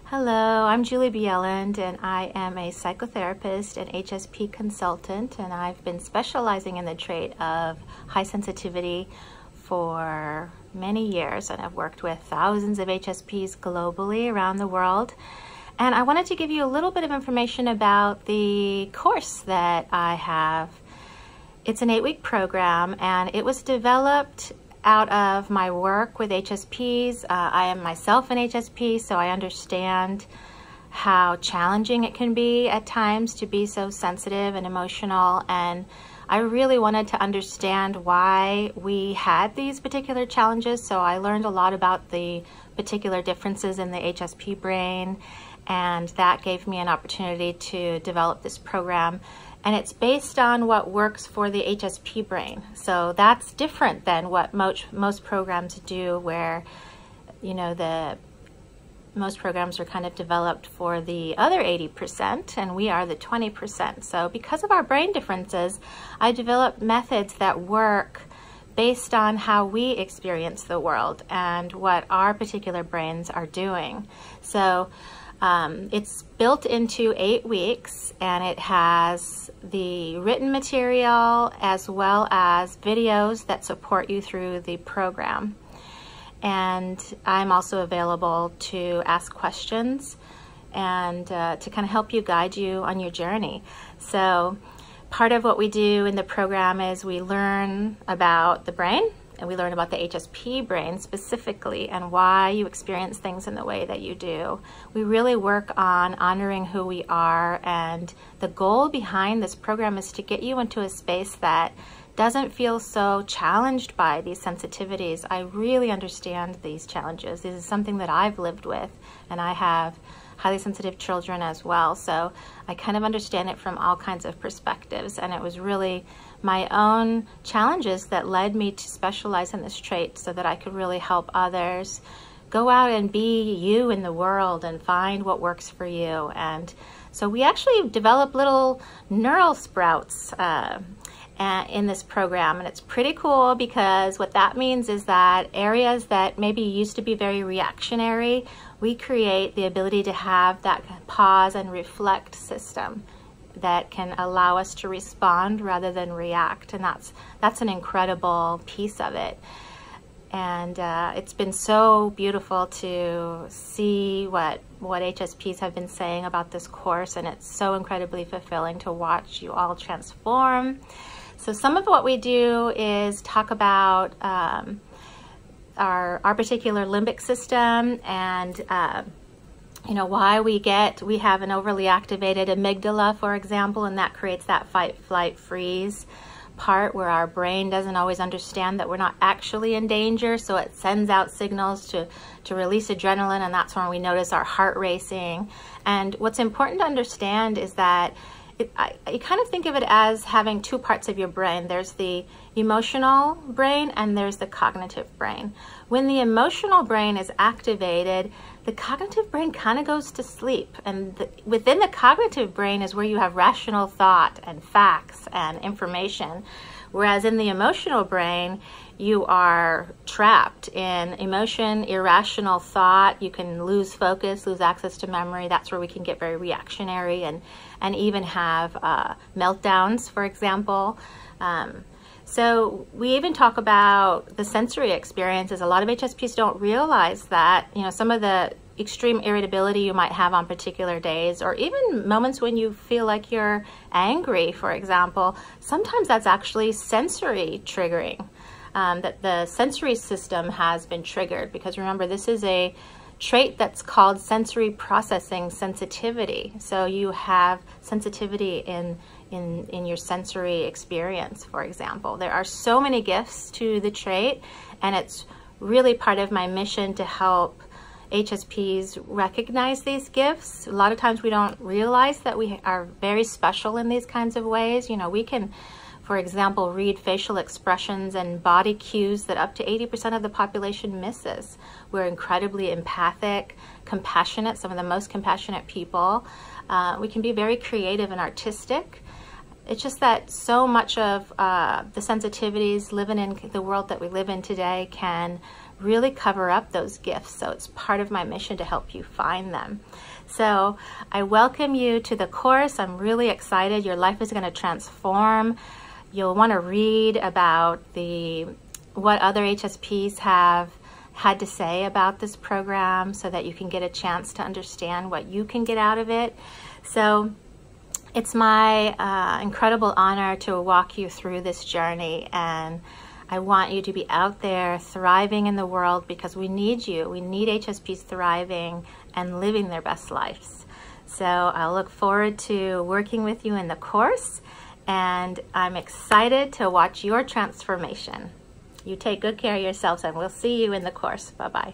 Hello, I'm Julie Bjelland, and I am a psychotherapist and HSP consultant, and I've been specializing in the trait of high sensitivity for many years, and I've worked with thousands of HSPs globally around the world. And I wanted to give you a little bit of information about the course that I have. It's an 8-week program, and it was developed out of my work with HSPs. I am myself an HSP, so I understand how challenging it can be at times to be so sensitive and emotional, and I really wanted to understand why we had these particular challenges. So I learned a lot about the particular differences in the Hsp brain, and that gave me an opportunity to develop this program. And it's based on what works for the Hsp brain. So that's different than what most programs do, where, most programs are kind of developed for the other 80%, and we are the 20%. So because of our brain differences, I developed methods that work based on how we experience the world and what our particular brains are doing. So it's built into 8 weeks, and it has the written material as well as videos that support you through the program. And I'm also available to ask questions and to kind of help you, guide you on your journey. So part of what we do in the program is we learn about the brain, and we learn about the Hsp brain specifically and why you experience things in the way that you do. We really work on honoring who we are, and the goal behind this program is to get you into a space that doesn't feel so challenged by these sensitivities. I really understand these challenges. This is something that I've lived with, and I have highly sensitive children as well. So I kind of understand it from all kinds of perspectives, and it was really my own challenges that led me to specialize in this trait so that I could really help others go out and be you in the world and find what works for you. And so we actually develop little neural sprouts in this program, and it's pretty cool because what that means is that areas that maybe used to be very reactionary, we create the ability to have that pause and reflect system that can allow us to respond rather than react, and that's an incredible piece of it. And it's been so beautiful to see what HSPs have been saying about this course, and it's so incredibly fulfilling to watch you all transform. So some of what we do is talk about our particular limbic system, and why we have an overly activated amygdala, for example, and that creates that fight, flight, freeze part where our brain doesn't always understand that we're not actually in danger, so it sends out signals to release adrenaline, and that's when we notice our heart racing. And what's important to understand is that you kind of think of it as having two parts of your brain. There's the emotional brain and there's the cognitive brain. When the emotional brain is activated, the cognitive brain kind of goes to sleep. And within the cognitive brain is where you have rational thought and facts and information. Whereas in the emotional brain, you are trapped in emotion, irrational thought. You can lose focus, lose access to memory. That's where we can get very reactionary and even have meltdowns, for example. So we even talk about the sensory experiences. A lot of HSPs don't realize that, some of the extreme irritability you might have on particular days, or even moments when you feel like you're angry, for example, sometimes that's actually sensory triggering, that the sensory system has been triggered. Because remember, this is a trait that's called sensory processing sensitivity. So you have sensitivity in your sensory experience, for example. There are so many gifts to the trait, and it's really part of my mission to help HSPs recognize these gifts. A lot of times we don't realize that we are very special in these kinds of ways. We can, for example, read facial expressions and body cues that up to 80% of the population misses. We're incredibly empathic, compassionate, some of the most compassionate people. We can be very creative and artistic. It's just that so much of the sensitivities living in the world that we live in today can really cover up those gifts. So it's part of my mission to help you find them. So I welcome you to the course. I'm really excited. Your life is going to transform. You'll want to read about what other HSPs have had to say about this program so that you can get a chance to understand what you can get out of it. So it's my incredible honor to walk you through this journey, and I want you to be out there thriving in the world because we need you. We need HSPs thriving and living their best lives. So I look forward to working with you in the course, and I'm excited to watch your transformation. You take good care of yourselves, and we'll see you in the course. Bye-bye.